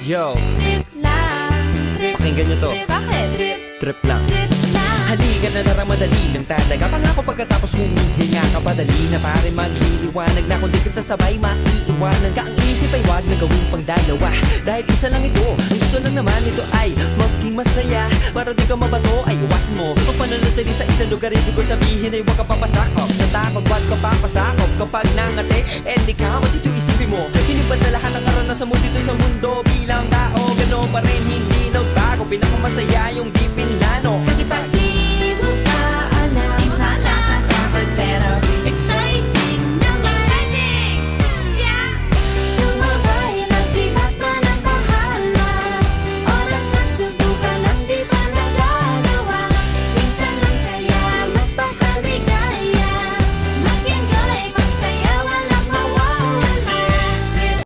Yo, Trip lang, trip. pakinggan nyo to. Bakit? Trip, Trip lang. trip lang. Halika na tara, madali lang talaga. Pangako pagkatapos humihinga ka, padali na pare magliliwanag na. Kung di ka sasabay, maiiwanan ka. Ang isip ay wag na gawing pangdalawa, dahil isa lang ito. Ang gusto lang naman ito ay maging masaya. Para di ka mabato ay iwasan mo ang pananatili sa isang lugar. Ibig ko sabihin ay huwag ka papasakop sa takot, wag ka papasakop. Kapag nangate, di ka matito isipin mo. Hinipan sa lahat ng karanasan mo dito sa mundo. Bilang tao, gano'n pa rin hindi nagbago. Pinakamasaya yung di pinlano. Kasi pag